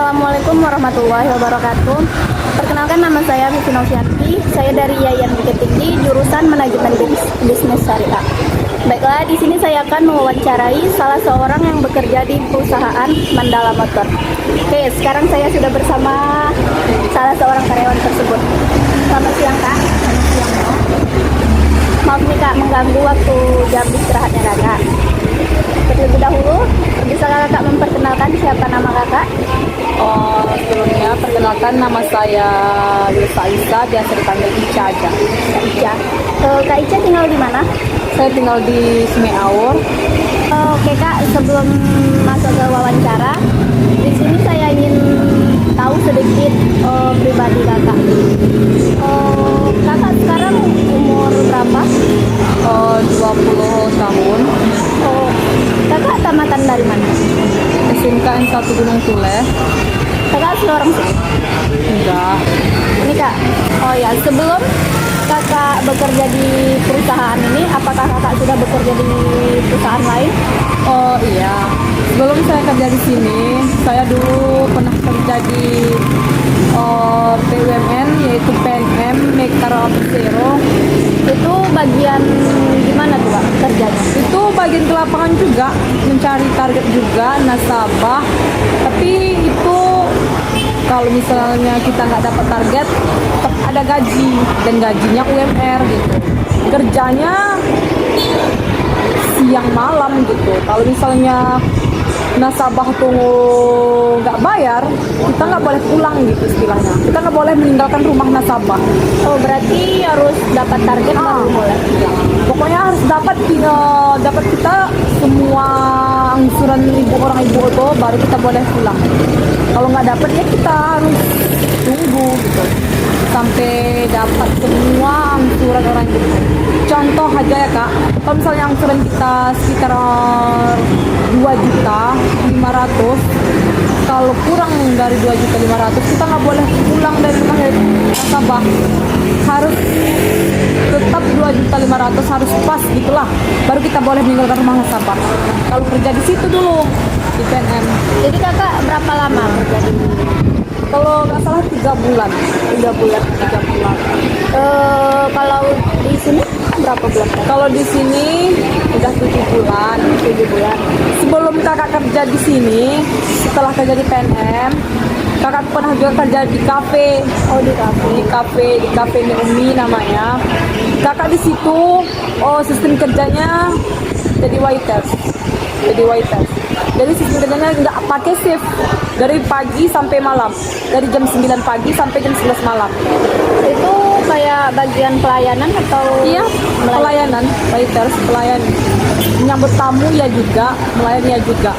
Assalamualaikum warahmatullahi wabarakatuh. Perkenalkan, nama saya Vivi Novianti. Saya dari Yayan Bukit Tinggi, jurusan Manajemen Bisnis Syariah. Baiklah, di sini saya akan mewawancarai salah seorang yang bekerja di perusahaan Mandala Motor. Oke, sekarang saya sudah bersama salah seorang karyawan tersebut. Selamat siang, Kak. Selamat siang. Maaf nih, Kak, mengganggu waktu jam istirahatnya Kakak. Terlebih dahulu, bisa Kakak memperkenalkan siapa nama Kakak? Sebelumnya perkenalkan, nama saya Wilsa Isa, biasa dipanggil Ica aja. Ica. Kak Ica tinggal di mana? Saya tinggal di Semeawur. Oke Kak, sebelum masuk ke wawancara, di sini saya ingin tahu sedikit pribadi Kakak. Kakak sekarang umur berapa? 20 tahun. Kakak tamatan dari mana? SMK N1 Gunung Tuleh. Kakak seorang sih? Enggak. Ini Kak, oh ya, sebelum Kakak bekerja di perusahaan ini, apakah Kakak sudah bekerja di perusahaan lain? Oh iya, sebelum saya kerja di sini, saya dulu pernah kerja di BUMN, yaitu PNM Mekar Persero. Itu bagian gimana tuh Kak kerjanya? Itu bagian ke lapangan juga, mencari target juga, nasabah. Tapi itu kalau misalnya kita nggak dapat target, tetap ada gaji, dan gajinya UMR gitu. Kerjanya siang malam gitu. Kalau misalnya nasabah tuh nggak bayar, kita nggak boleh pulang gitu istilahnya. Kita nggak boleh meninggalkan rumah nasabah. Oh, berarti harus dapat target baru boleh. Pokoknya harus dapat kita semua angsuran orang ibu itu, baru kita boleh pulang. Kalau nggak dapat ya kita harus tunggu gitu sampai dapat semua angsuran orang ibu. Contoh aja ya Kak, kalau misalnya angsuran kita sekitar 2.500.000, kalau kurang dari 2.500.000 kita nggak boleh pulang dari rumah nasabah. Harus tetap 2.500.000, harus pas gitulah, baru kita boleh meninggalkan rumah nasabah. Kalau kerja di situ dulu di PNM. Jadi Kakak berapa lama kerja di sini? Kalau nggak salah 3 bulan. 3 bulan. Kalau di sini berapa bulan? Kalau di sini udah 7 bulan. 7 bulan. Sebelum kakak kerja di sini, setelah kerja di PNM, kakak pernah juga kerja di kafe. Oh, di kafe. Di kafe ini Umi namanya. Kakak di situ, sistem kerjanya jadi waiters. Jadi sistem kerjanya nggak pakai shift, dari pagi sampai malam, dari jam 9 pagi sampai jam 11 malam. Itu kayak bagian pelayanan atau? Iya, pelayanan, waiters, pelayan. Menyambut tamu ya juga, melayani ya juga.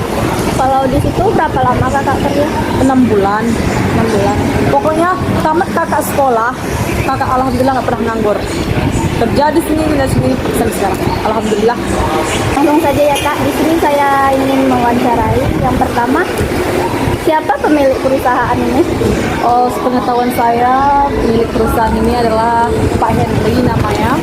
Kalau di situ berapa lama Kakak kerja? 6 bulan. 6 bulan. Pokoknya tamat kakak sekolah, kakak alhamdulillah nggak pernah nganggur. Kerja di sini dan sini sampai sekarang. Alhamdulillah. Langsung saja ya Kak, di sini saya ingin mewawancarai. Yang pertama, siapa pemilik perusahaan ini? Sepengetahuan saya, pemilik perusahaan ini adalah Pak Henry namanya.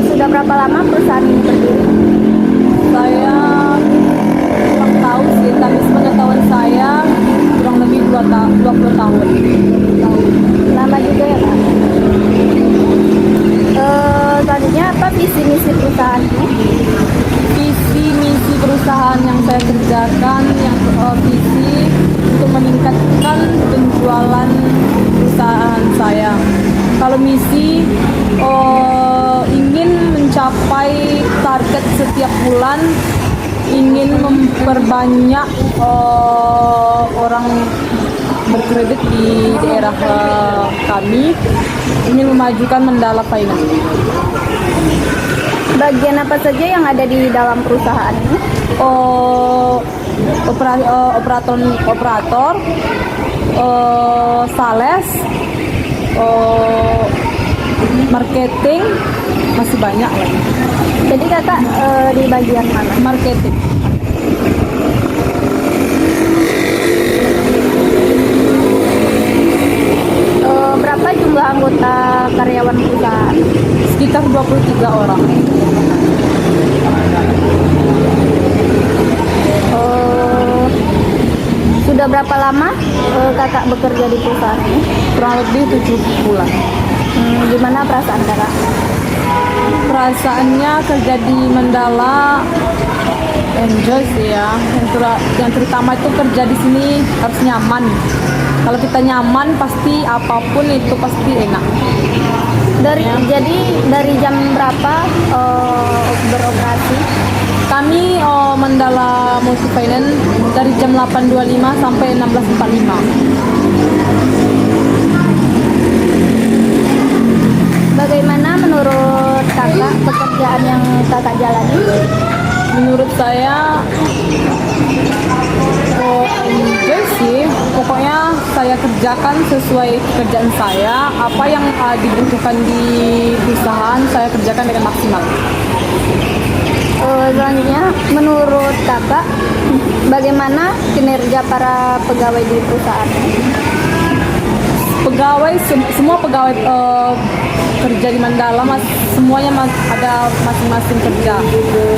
Sudah berapa lama perusahaan ini berdiri? Saya kurang tahu sih, tapi sepengetahuan saya kurang lebih 20 tahun. Lama juga ya Kak. Selanjutnya apa visi misi perusahaan ini? Visi misi perusahaan yang saya kerjakan, yang visi untuk meningkatkan penjualan perusahaan saya. Kalau misi, ingin mencapai target setiap bulan, ingin memperbanyak orang berkredit di daerah kami, ingin memajukan Mandala Finance. Bagian apa saja yang ada di dalam perusahaan ini? Operator, sales, marketing, masih banyak lagi. Jadi Kakak di bagian mana? Marketing. Berapa jumlah jumlah anggota karyawan perusahaan? Sekitar 23 orang. Eh, sudah berapa lama kakak bekerja di perusahaan ini? Kurang lebih 7 bulan. Gimana perasaan kakak? Perasaannya kerja di Mandala enjoy sih ya. Yang terutama itu kerja di sini harus nyaman. Kalau kita nyaman pasti apapun itu pasti enak. Jadi dari jam berapa beroperasi? Kami Mandala Multifinance dari jam 8.25 sampai 16.45. Bagaimana menurut kakak pekerjaan yang kakak jalani? Menurut saya enjoy sih. Pokoknya saya kerjakan sesuai pekerjaan saya. Apa yang dibutuhkan di perusahaan saya kerjakan dengan maksimal. Selanjutnya, menurut kakak, bagaimana kinerja para pegawai di perusahaan? Semua pegawai kerja di Mandala semuanya ada masing-masing kerja.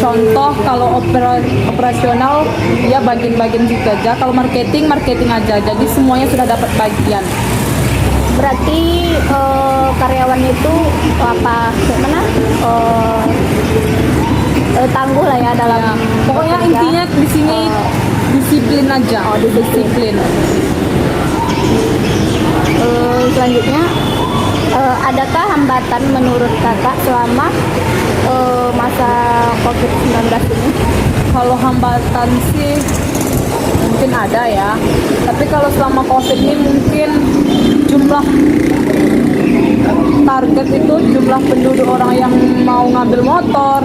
Contoh kalau operasional ya bagian-bagian situ aja. Kalau marketing aja. Jadi semuanya sudah dapat bagian. Berarti karyawan itu gimana? Tangguh lah ya dalam. Ya, pokoknya bekerja. intinya di sini disiplin aja. Disiplin. Selanjutnya, adakah hambatan menurut kakak selama masa COVID-19 ini? Kalau hambatan sih mungkin ada ya. Tapi kalau selama COVID ini mungkin jumlah target itu jumlah penduduk orang yang mau ngambil motor,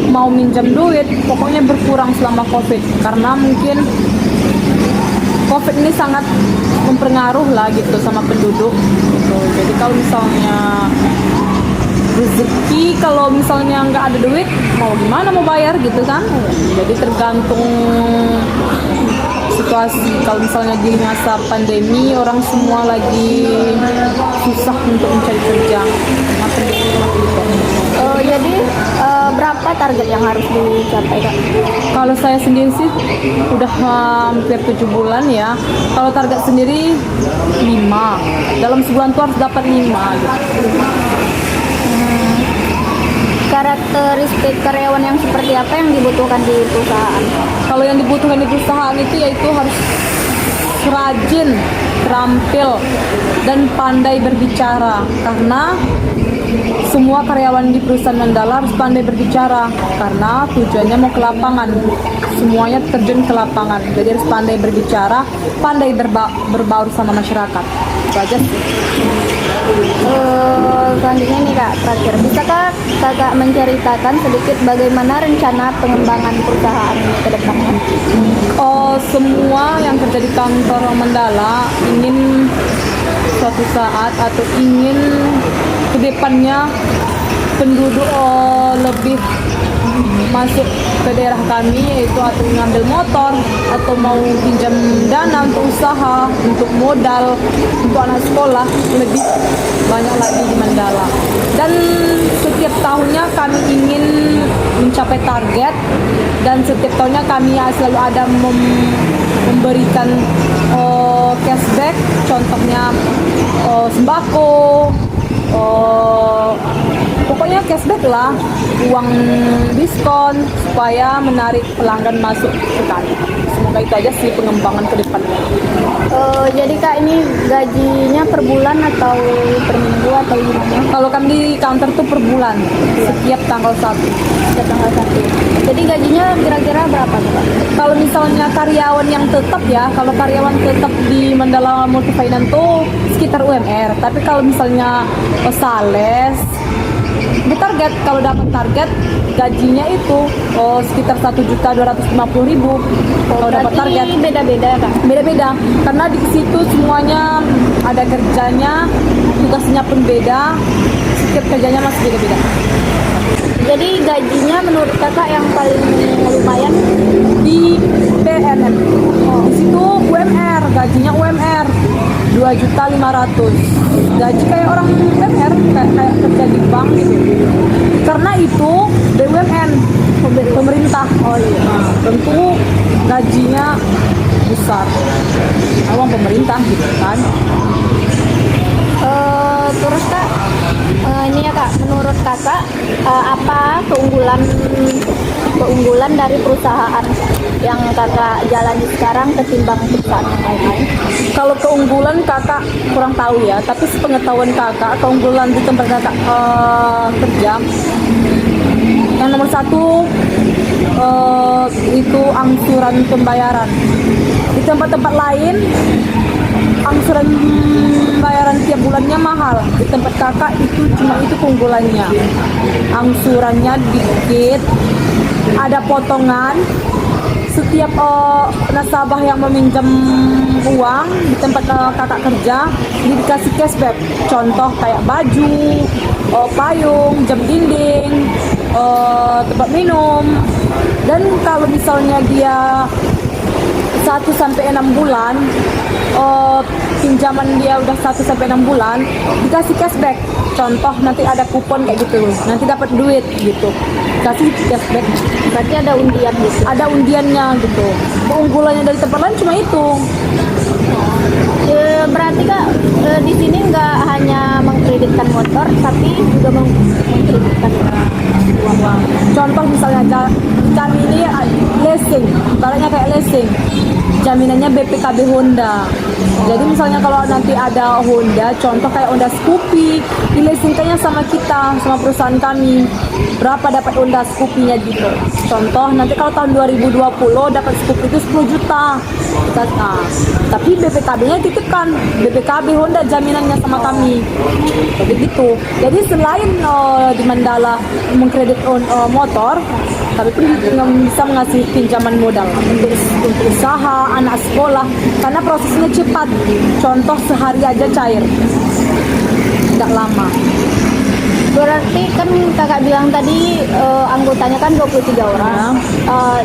mau minjam duit, pokoknya berkurang selama COVID. Karena mungkin COVID ini sangat mempengaruh lah gitu sama penduduk gitu. Jadi kalau misalnya rezeki, kalau misalnya nggak ada duit, mau gimana mau bayar gitu kan? Jadi tergantung situasi. Kalau misalnya di masa pandemi orang semua lagi susah untuk mencari kerja. Jadi berapa target yang harus dicapai kak? Kalau saya sendiri sih udah hampir 7 bulan ya. Kalau target sendiri 5. Dalam sebulan tuh harus dapat 5 gitu. Karakteristik karyawan yang seperti apa yang dibutuhkan di perusahaan? Kalau yang dibutuhkan di perusahaan itu yaitu harus rajin, terampil, dan pandai berbicara. Karena semua karyawan di perusahaan Mandala harus pandai berbicara karena tujuannya mau ke lapangan. Semuanya terjun ke lapangan. Jadi harus pandai berbicara, pandai berbaur sama masyarakat. Itu aja sih. Selanjutnya nih kak, terakhir, bisakah kakak menceritakan sedikit bagaimana rencana pengembangan perusahaan ini ke depannya? Semua yang kerja di kantor Mandala ingin suatu saat atau ingin ke depannya penduduk lebih masuk ke daerah kami, yaitu atau mengambil motor atau mau pinjam dana untuk usaha, untuk modal, untuk anak sekolah, lebih banyak lagi di Mandala. Dan setiap tahunnya kami ingin mencapai target, dan setiap tahunnya kami selalu ada memberikan cashback, contohnya sembako, pokoknya cashback lah, uang diskon supaya menarik pelanggan masuk ke kami. Semoga itu aja sih pengembangan ke depannya. Jadi kak, ini gajinya per bulan atau per minggu atau gimana? Kalau kami di kantor tuh per bulan, setiap tanggal 1. Setiap tanggal 1. Jadi gajinya kira-kira berapa tuh kak? Kalau misalnya karyawan yang tetap ya, kalau karyawan tetap di Mandala Multifinance tuh sekitar UMR. Tapi kalau misalnya sales, di target, kalau dapat target gajinya itu sekitar 1.250.000 kalau dapat target. Beda-beda kak? Beda-beda, karena di situ semuanya ada kerjanya, tugasnya pun beda, setiap kerjanya masih beda-beda. Jadi gajinya menurut kakak yang paling lumayan Di PNM, di situ UMR, gajinya UMR. 2.500.000. Gaji kayak orang UMR, kayak kerja di bank gitu. Karena itu BUMN, pemerintah. Oh iya. Tentu gajinya besar. Awang pemerintah gitu kan. Terus Kak, ini ya Kak, menurut Kakak apa keunggulan dari perusahaan yang Kakak jalani sekarang ketimbang perusahaan yang lain? Kalau keunggulan kakak kurang tahu ya, tapi sepengetahuan kakak, keunggulan di tempat kakak kerja, yang nomor satu itu angsuran pembayaran. Di tempat-tempat lain angsuran pembayaran tiap bulannya mahal. Di tempat kakak itu cuma itu keunggulannya. Angsurannya dikit, ada potongan. Setiap nasabah yang meminjam uang di tempat kakak kerja dikasih cashback. Contoh kayak baju, payung, jam dinding, tempat minum. Dan kalau misalnya dia 1-6 bulan, pinjaman dia udah 1-6 bulan, dikasih cashback. Contoh nanti ada kupon kayak gitu, nanti dapat duit gitu, kasih cashback. Berarti ada undian gitu. Ada undiannya gitu. Keunggulannya dari tempat lain cuma itu. Berarti Kak, di sini nggak hanya mengkreditkan motor, tapi juga mengkreditkan uang. Contoh misalnya kami ini leasing, barangnya kayak leasing. Jaminannya BPKB Honda. Jadi misalnya kalau nanti ada Honda, contoh kayak Honda Scoopy, dilesingkannya sama kita, sama perusahaan kami. Berapa dapat Honda Scoopy-nya gitu. Contoh nanti kalau tahun 2020 dapat Scoopy itu 10 juta. Tapi BPKB-nya titipkan, BPKB Honda jaminannya sama kami. Begitu. Jadi selain di Mandala mengkredit motor, tapi pun bisa mengasih pinjaman modal untuk usaha, anak sekolah, karena prosesnya cepat. Contoh sehari aja cair, tidak lama. Berarti kan kakak bilang tadi anggotanya kan 23 orang.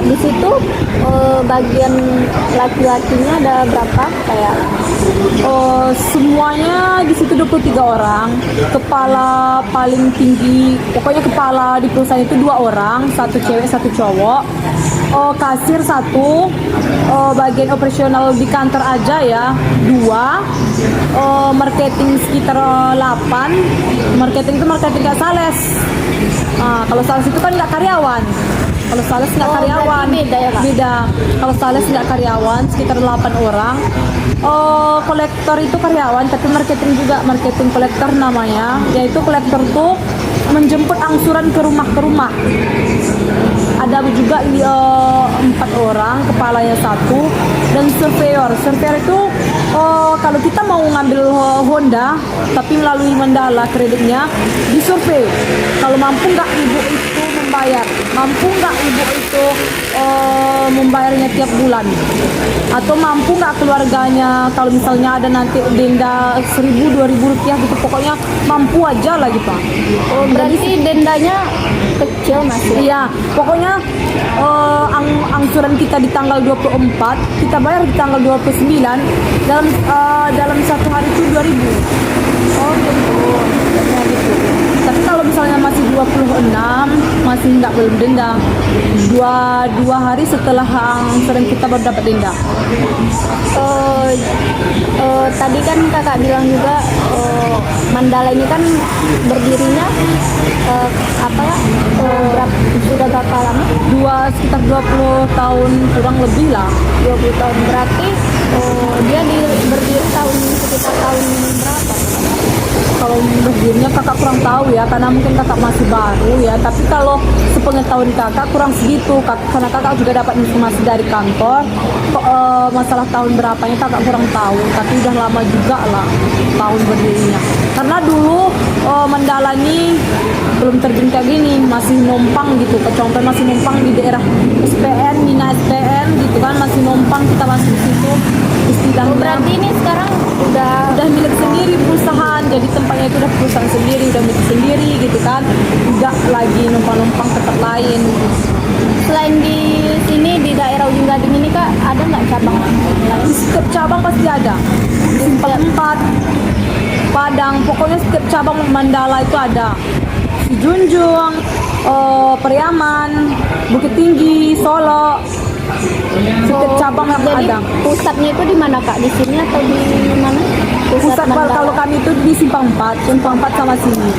Di situ bagian laki-lakinya ada berapa? Kayak semuanya di situ 23 orang. Kepala paling tinggi, pokoknya kepala di perusahaan itu 2 orang, 1 cewek 1 cowok. Kasir 1, bagian operasional di kantor aja ya 2, marketing sekitar 8. Marketing itu marketing nggak sales. Kalau sales itu kan nggak karyawan. Kalau sales nggak karyawan, beda ya Kak? Beda. Kalau sales nggak karyawan, sekitar 8 orang. Kolektor itu karyawan, tapi marketing juga, marketing kolektor namanya. Yaitu kolektor tuh menjemput angsuran ke rumah. Ada juga 4 orang, kepalanya 1, dan surveyor. Surveyor itu kalau kita mau ngambil Honda, tapi melalui Mandala kreditnya, disurvei. Kalau mampu nggak ibu itu membayar, mampu nggak ibu itu membayarnya tiap bulan, atau mampu nggak keluarganya, kalau misalnya ada nanti denda 1.000-2.000 rupiah gitu, pokoknya mampu aja lagi Pak. berarti dendanya kecil masih. Iya, pokoknya angsuran kita di tanggal 24, kita bayar di tanggal 29, dalam 1 hari itu 2.000. Oh gitu. Ya, gitu. Tapi kalau misalnya masih 26, masih nggak belum denda. Dua hari setelah angsuran kita baru dapat denda. Tadi kan kakak bilang juga Mandala ini kan berdirinya sudah berapa lama? Sekitar 20 tahun kurang lebih lah. 20 tahun. Berarti dia berdiri sekitar tahun berapa? Kalau berdirinya kakak kurang tahu ya, karena mungkin kakak masih baru ya. Tapi kalau sepengetahuan kakak kurang segitu, karena kakak juga dapat informasi dari kantor. Masalah tahun berapanya kakak kurang tahu, tapi udah lama juga lah tahun berdirinya. Karena dulu Mandala ini belum terjun kayak gini, masih numpang gitu. Contoh masih numpang di daerah SPN, Mina SPN gitu kan, masih numpang, kita masih di situ istilahnya. Berarti ini sekarang udah Milik sendiri perusahaan, jadi tempatnya itu udah perusahaan sendiri, udah milik sendiri gitu kan, nggak lagi numpang-numpang tempat lain. selain di sini di daerah Ujung Gading ini Kak, ada nggak cabang lain? Di setiap cabang pasti ada. Di Simpang 4, Padang, pokoknya setiap cabang Mandala itu ada. Di Junjung, Periaman, Bukit Tinggi, Solo. Setiap cabang yang Jadi ada. pusatnya itu di mana Kak? Di sini atau di mana? Pusat Mandala. kalau kami itu di Simpang 4 sama sini.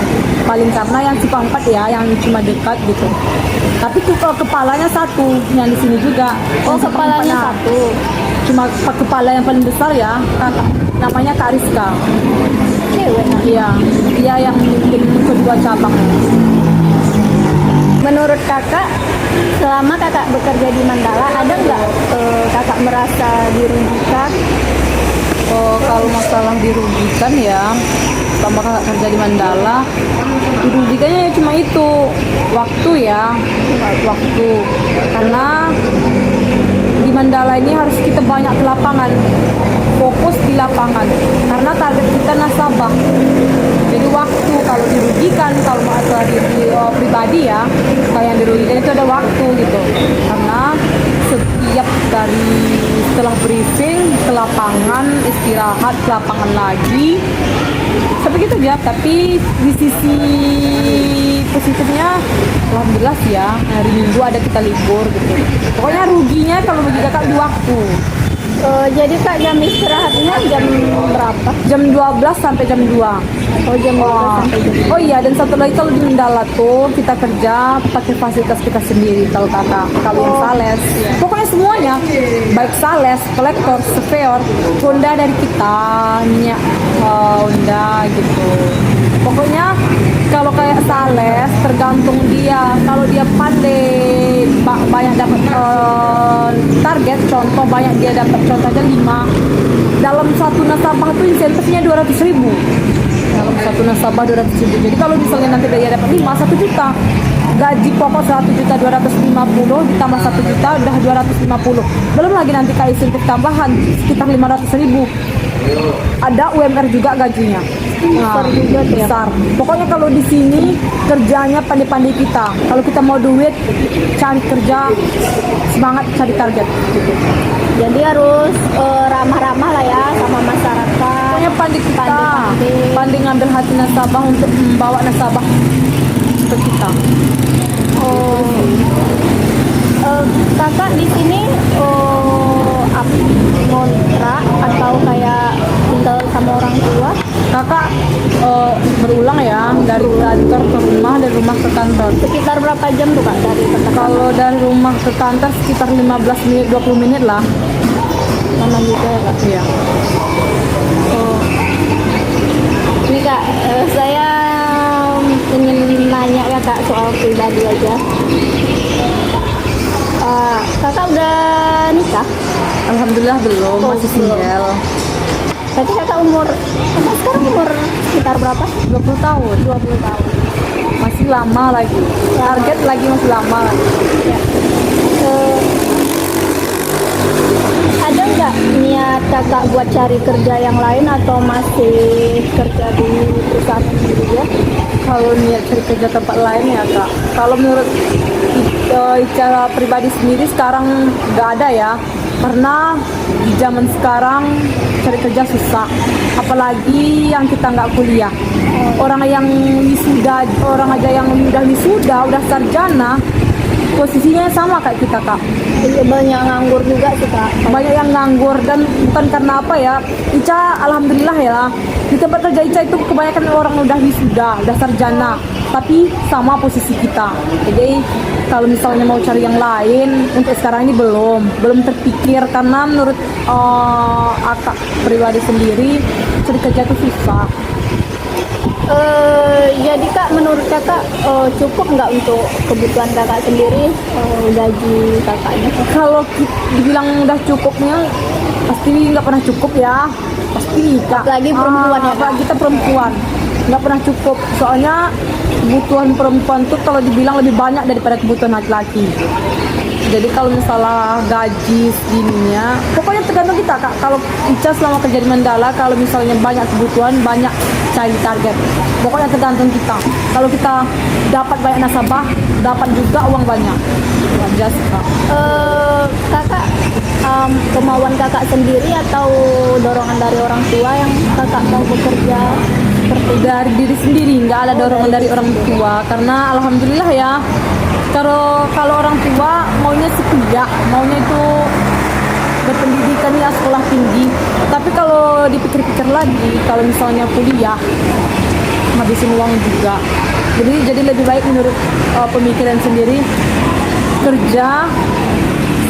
Paling karena yang Simpang 4 ya, yang cuma dekat gitu. Tapi tuh kepalanya satu, yang di sini juga. Oh, Yang Simpang kepalanya 4, nah. satu. Cuma kepala yang paling besar ya, namanya Kak Rizka. Cewek. Nah. Iya, dia yang memimpin kedua cabang. Menurut Kakak, selama Kakak bekerja di Mandala, ada nggak Kakak merasa dirugikan? Oh, kalau masalah dirugikan ya, sama kakak kerja di Mandala, dirugikannya ya cuma itu, waktu ya, waktu. Karena di Mandala ini harus kita banyak ke lapangan, fokus di lapangan, karena target kita nasabah. Jadi waktu kalau dirugikan, kalau masalah di pribadi ya, kalau yang dirugikan itu ada waktu gitu, karena setiap dari setelah briefing ke lapangan, istirahat ke lapangan lagi, sampai gitu aja. Tapi di sisi positifnya alhamdulillah sih ya, hari Minggu ada kita libur gitu. Pokoknya ruginya kalau bagi kakak di waktu. Jadi Kak jam istirahatnya jam berapa? Jam 12 sampai jam 2. Oh jam 12 sampai jam. Oh iya, dan satu lagi kalau di Mandala tuh kita kerja pakai fasilitas kita sendiri kalau kakak. Kalau yang sales, pokoknya semuanya, baik sales, kolektor, surveyor, Honda dari kita, minyak Honda gitu. Pokoknya kalau kayak sales tergantung dia. Kalau dia pandai banyak dapat target, contoh banyak dia dapat contoh aja 5. Dalam satu nasabah tuh insentifnya 200.000. Dalam satu nasabah 200.000. Jadi kalau misalnya nanti dia dapat 5, 1 juta. Gaji pokok 1.250.000 ditambah 1 juta udah 250. Belum lagi nanti kayak insentif tambahan sekitar 500.000. Ada UMR juga gajinya. Nah, besar. Pokoknya kalau di sini kerjanya pandai-pandai kita. Kalau kita mau duit, cari kerja, semangat cari target. Gitu. Jadi harus ramah-ramah lah ya sama masyarakat. Pokoknya pandai kita, Pandai-pandai. pandai ngambil hati nasabah untuk membawa nasabah ke kita. Kakak di sini ngontrak atau kayak tinggal sama orang tua? Kakak berulang ya, dari kantor ke rumah, dari rumah ke kantor. Sekitar berapa jam tuh Kak dari tempat Kalau dari rumah ke kantor sekitar 15 menit, 20 menit lah. mana juga ya Kak? Iya. Ini Kak, saya ingin nanya ya Kak soal pribadi aja. Kakak udah nikah? Alhamdulillah belum, Oh, masih belum. single. Berarti kakak sekarang umur sekitar berapa? 20 tahun. 20 tahun. Masih lama lagi. Target lagi masih lama lagi. Ya. Ada nggak niat kakak buat cari kerja yang lain atau masih kerja di perusahaan ini juga? Kalau niat cari kerja tempat lain ya kak. Kalau menurut cara pribadi sendiri sekarang nggak ada ya. Karena di zaman sekarang cari kerja susah. Apalagi yang kita nggak kuliah. Orang yang wisuda, orang aja yang udah wisuda, udah sarjana, posisinya sama kayak kita kak. Iya, banyak nganggur juga sih kak. Banyak yang nganggur dan bukan karena apa ya, Ica alhamdulillah ya, di tempat kerja Ica itu kebanyakan orang udah wisuda, udah sarjana, tapi sama posisi kita. Jadi kalau misalnya mau cari yang lain untuk sekarang ini belum terpikir, karena menurut akak pribadi sendiri cari kerja itu susah. Jadi kak, menurut kakak cukup nggak untuk kebutuhan kakak sendiri gaji kakaknya? Kalau dibilang udah cukupnya pasti nggak pernah cukup ya, pasti kak. Apalagi perempuan ya, Kak? apalagi kita perempuan nggak pernah cukup, soalnya kebutuhan perempuan tuh kalau dibilang lebih banyak daripada kebutuhan laki-laki. Jadi kalau misalnya gaji segininya, pokoknya tergantung kita kak. Kalau Ica selama kerja di Mandala, kalau misalnya banyak kebutuhan, banyak cari target. Pokoknya tergantung kita. Kalau kita dapat banyak nasabah, dapat juga uang banyak. Wajar sih kak. Kakak kemauan kakak sendiri atau dorongan dari orang tua yang kakak mau bekerja seperti itu? Dari diri sendiri, nggak ada dorongan dari orang tua. Karena alhamdulillah ya, kalau orang tua maunya sih kuliah, maunya itu berpendidikan ya, sekolah tinggi. Tapi kalau dipikir-pikir lagi, kalau misalnya kuliah ngabisin uang juga. Jadi lebih baik menurut pemikiran sendiri kerja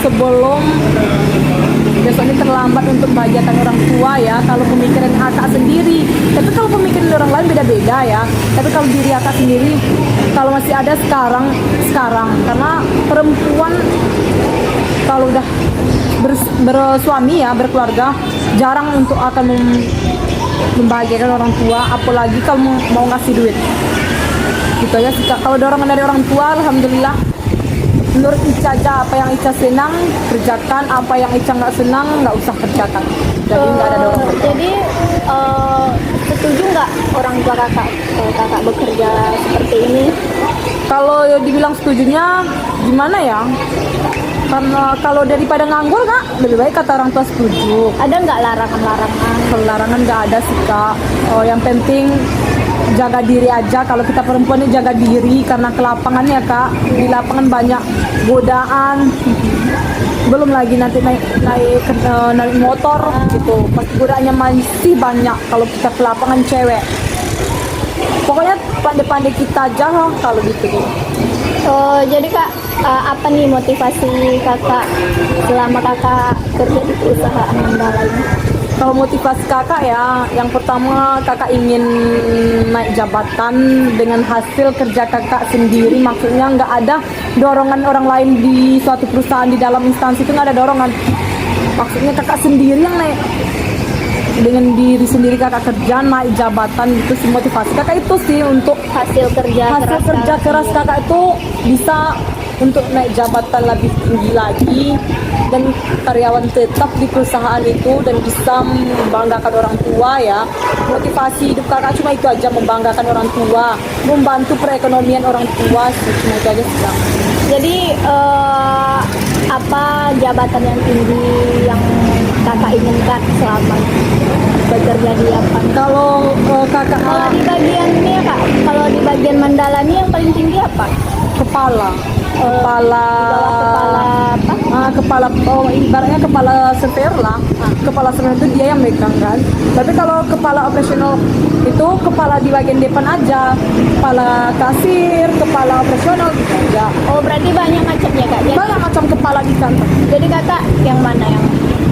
sebelum besok ini terlambat untuk membahagiakan orang tua ya. Kalau pemikiran kakak sendiri, tapi kalau pemikiran orang lain beda-beda ya. Tapi kalau diri kakak sendiri, kalau masih ada sekarang karena perempuan kalau udah bersuami ya, berkeluarga, jarang untuk akan membahagiakan orang tua, apalagi kalau mau ngasih duit gitu ya. Kalau dorongan dari orang tua, alhamdulillah menurut Ica aja, apa yang Ica senang kerjakan, apa yang Ica nggak senang nggak usah kerjakan. Jadi nggak ada dorongan. Jadi setuju nggak orang tua kakak kakak bekerja seperti ini? Kalau dibilang setujunya gimana ya? Karena kalau daripada nganggur kak, lebih baik kata orang tua setuju. Ada nggak larangan-larangan? Kalau larangan nggak ada sih kak. Yang penting jaga diri aja. Kalau kita perempuan ini jaga diri, karena ke lapangan ya kak, di lapangan banyak godaan. Belum lagi nanti naik motor gitu, pasti godaannya masih banyak kalau kita ke lapangan cewek. Pokoknya pandai-pandai kita aja loh kalau gitu. Jadi kak, apa nih motivasi kakak selama kakak kerja di perusahaan Mandala ini? Kalau motivasi kakak ya, yang pertama kakak ingin naik jabatan dengan hasil kerja kakak sendiri. Maksudnya nggak ada dorongan orang lain di suatu perusahaan, di dalam instansi itu nggak ada dorongan. Maksudnya kakak sendiri yang naik, dengan diri sendiri kakak kerja naik jabatan, itu sih motivasi kakak itu sih, untuk Hasil kerja keras kakak itu bisa untuk naik jabatan lebih tinggi lagi dan karyawan tetap di perusahaan itu dan bisa membanggakan orang tua ya. Motivasi hidup kakak cuma itu aja, membanggakan orang tua, membantu perekonomian orang tua sih, cuma itu aja sih. Jadi apa jabatan yang tinggi yang kakak inginkan selama bekerja di apa? Kalau kakak Kalau di bagian ini ya kak, kalau di bagian Mandala ini yang paling tinggi apa? kepala Di bawah kepala apa? ibaratnya kepala surveyor lah. Kepala surveyor itu dia yang megang kan. Tapi kalau kepala operasional itu kepala di bagian depan aja, kepala kasir, kepala operasional gitu aja. Oh berarti banyak macamnya kak. Banyak macam kepala di kantor. Jadi kakak yang mana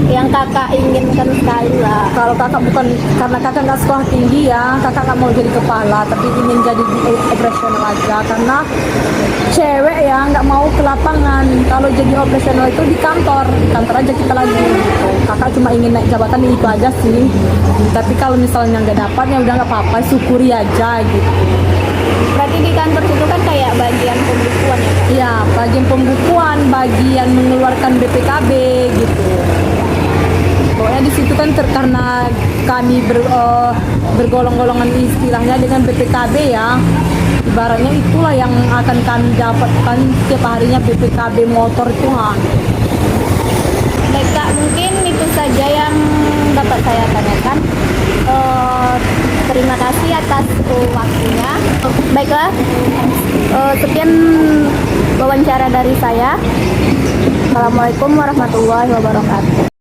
yang kakak inginkan sekali lah? Kalau kakak bukan, karena kakak nggak sekolah tinggi ya, kakak nggak mau jadi kepala, tapi ingin jadi di operasional aja. Karena cewek ya nggak mau ke lapangan. Kalau jadi operasional itu di kantor aja kita lagi gitu. Kakak cuma ingin naik jabatan itu aja sih. Tapi kalau misalnya nggak dapat ya udah nggak apa-apa, syukuri aja gitu. Berarti di kantor itu kan kayak bagian pembukuan ya kak? Iya, bagian pembukuan, bagian mengeluarkan BPKB gitu. Pokoknya di situ kan karena kami bergolong-golongan istilahnya dengan BPKB ya. Ibaratnya itulah yang akan kami dapatkan setiap harinya, BPKB motor itu. Baik kak, mungkin itu saja yang dapat saya tanyakan. Terima kasih atas waktunya. Baiklah, sekian wawancara dari saya. Assalamualaikum warahmatullahi wabarakatuh.